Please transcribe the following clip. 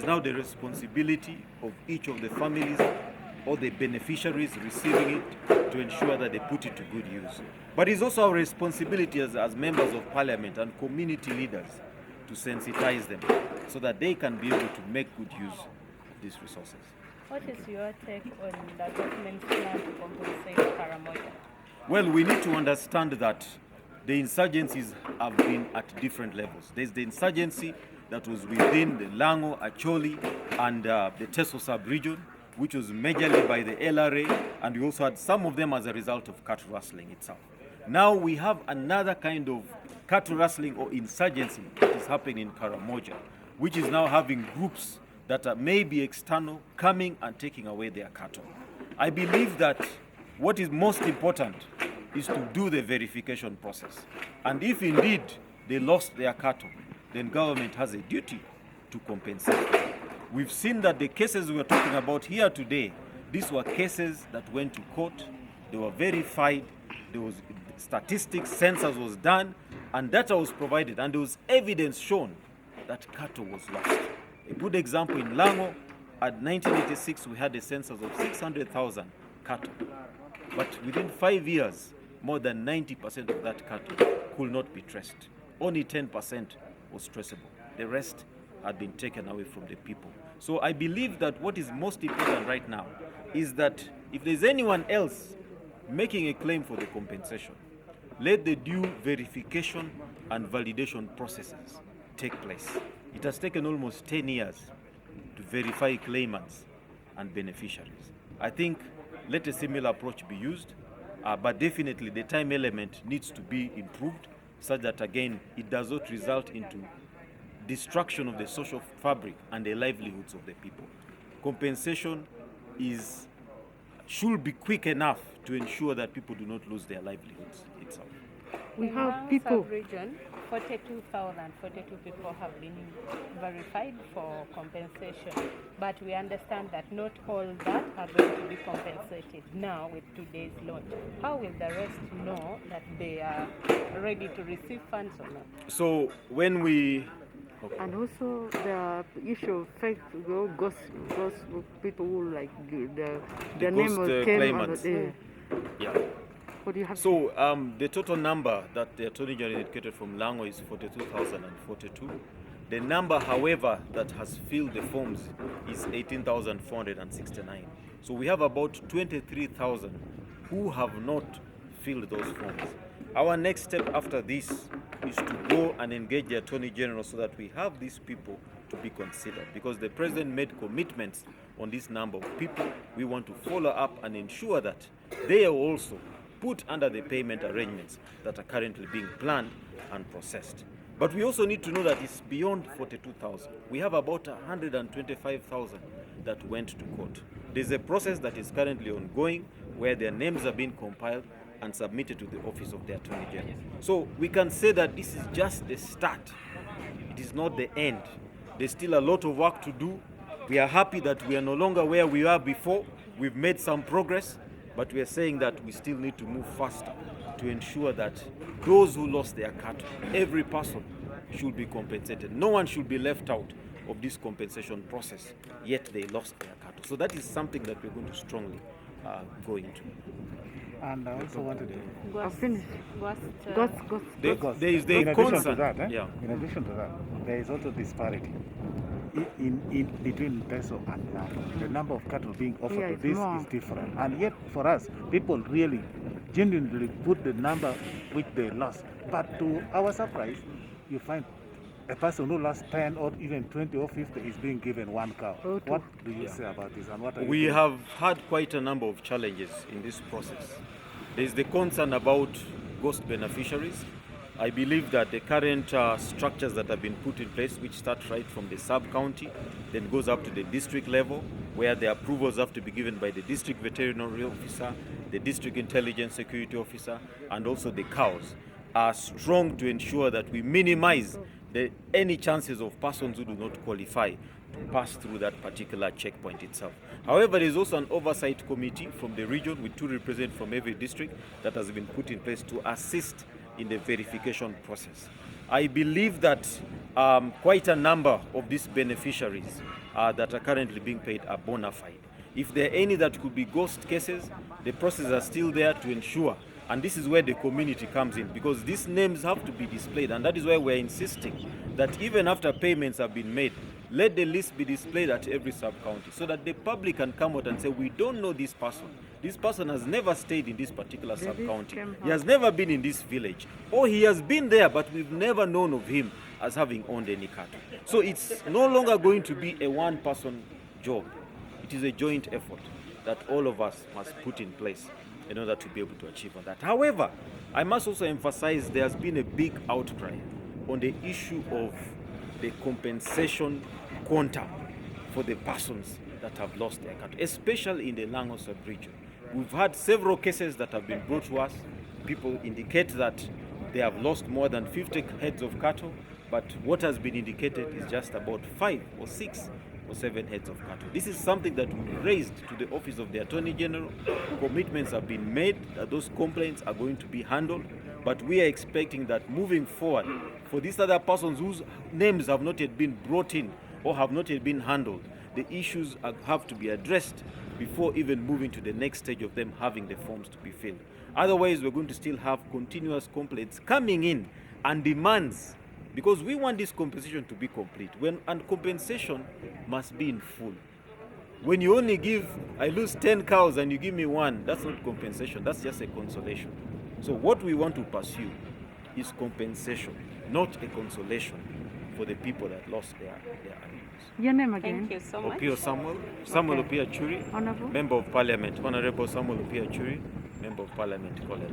is now the responsibility of each of the families or the beneficiaries receiving it to ensure that they put it to good use. But it's also our responsibility as members of parliament and community leaders to sensitize them so that they can be able to make good use of these resources. What is your take on the government's plan to compensate Karamoja? Well, we need to understand that the insurgencies have been at different levels. There's the insurgency that was within the Lango, Acuti, and the Teso sub-region, which was majorly by the LRA, and we also had some of them as a result of cattle rustling itself. Now we have another kind of cattle rustling or insurgency that is happening in Karamoja, which is now having groups that are maybe external coming and taking away their cattle. I believe that what is most important is to do the verification process. And if indeed they lost their cattle, then government has a duty to compensate. We've seen that the cases we are talking about here today, these were cases that went to court, they were verified, there was statistics, census was done, and data was provided, and there was evidence shown that cattle was lost. A good example in Lango, at 1986 we had a census of 600,000 cattle, but within 5 years, more than 90% of that cattle could not be traced. Only 10% was traceable. The rest had been taken away from the people. So I believe that what is most important right now is that if there's anyone else making a claim for the compensation, let the due verification and validation processes take place. It has taken almost 10 years to verify claimants and beneficiaries. I think let a similar approach be used, but definitely the time element needs to be improved such that, again, it does not result into destruction of the social fabric and the livelihoods of the people. Compensation should be quick enough to ensure that people do not lose their livelihoods itself. We have people. Region, 42 people have been verified for compensation, but we understand that not all that are going to be compensated now with today's launch. How will the rest know that they are ready to receive funds or not? So when we... Okay. And also the issue of fake ghost people who like the name of claimants. Yeah. What do you have? So the total number that the Attorney General indicated from Lango is 42,042. The number, however, that has filled the forms is 18,469. So we have about 23,000 who have not filled those forms. Our next step after this is to go and engage the Attorney General so that we have these people to be considered, because the President made commitments on this number of people. We want to follow up and ensure that they are also put under the payment arrangements that are currently being planned and processed. But we also need to know that it's beyond 42,000. We have about 125,000 that went to court. There's a process that is currently ongoing where their names are being compiled and submitted to the office of the Attorney General. So we can say that this is just the start. It is not the end. There's still a lot of work to do. We are happy that we are no longer where we were before. We've made some progress, but we are saying that we still need to move faster to ensure that those who lost their cattle, every person should be compensated. No one should be left out of this compensation process, yet they lost their cattle. So that is something that we're going to strongly go into. And I also wanted to... I'll finish. There is the in addition concern. to that, Yeah. In addition to that, there is also disparity in between Teso and Lango. The number of cattle being offered to this is different. And yet, for us, people really genuinely put the number which they lost. But to our surprise, you find a person who lost 10 or even 20 or 50 is being given one cow. What do you say about this? And what are We have had quite a number of challenges in this process. There's the concern about ghost beneficiaries. I believe that the current structures that have been put in place, which start right from the sub-county, then goes up to the district level, where the approvals have to be given by the district veterinary officer, the district intelligence security officer, and also the cows, are strong to ensure that we minimize any chances of persons who do not qualify to pass through that particular checkpoint itself. However, there is also an oversight committee from the region with 2 representatives from every district that has been put in place to assist in the verification process. I believe that quite a number of these beneficiaries that are currently being paid are bona fide. If there are any that could be ghost cases, the processes are still there to ensure. And this is where the community comes in, because these names have to be displayed. And that is why we're insisting that even after payments have been made, let the list be displayed at every sub-county so that the public can come out and say, we don't know this person. This person has never stayed in this particular sub-county. He has never been in this village. Or he has been there, but we've never known of him as having owned any cattle. So it's no longer going to be a one-person job. It is a joint effort that all of us must put in place in order to be able to achieve on that. However, I must also emphasize there has been a big outcry on the issue of the compensation quantum for the persons that have lost their cattle, especially in the Lango sub-region. We've had several cases that have been brought to us. People indicate that they have lost more than 50 heads of cattle, but what has been indicated is just about 5 or 6 or 7 heads of cattle. This is something that we raised to the Office of the Attorney General. Commitments have been made that those complaints are going to be handled, but we are expecting that moving forward, for these other persons whose names have not yet been brought in or have not yet been handled, the issues have to be addressed before even moving to the next stage of them having the forms to be filled. Otherwise, we're going to still have continuous complaints coming in and demands, because we want this compensation to be complete. And compensation must be in full. When you only give, I lose 10 cows and you give me 1, that's not compensation, that's just a consolation. So what we want to pursue is compensation, not a consolation for the people that lost their animals. Your name again? Thank you so much. Opio Samuel Okay. Opio Churi, Honorable? Member of Parliament, Honorable Samuel Opio Churi, Member of Parliament, Colonel.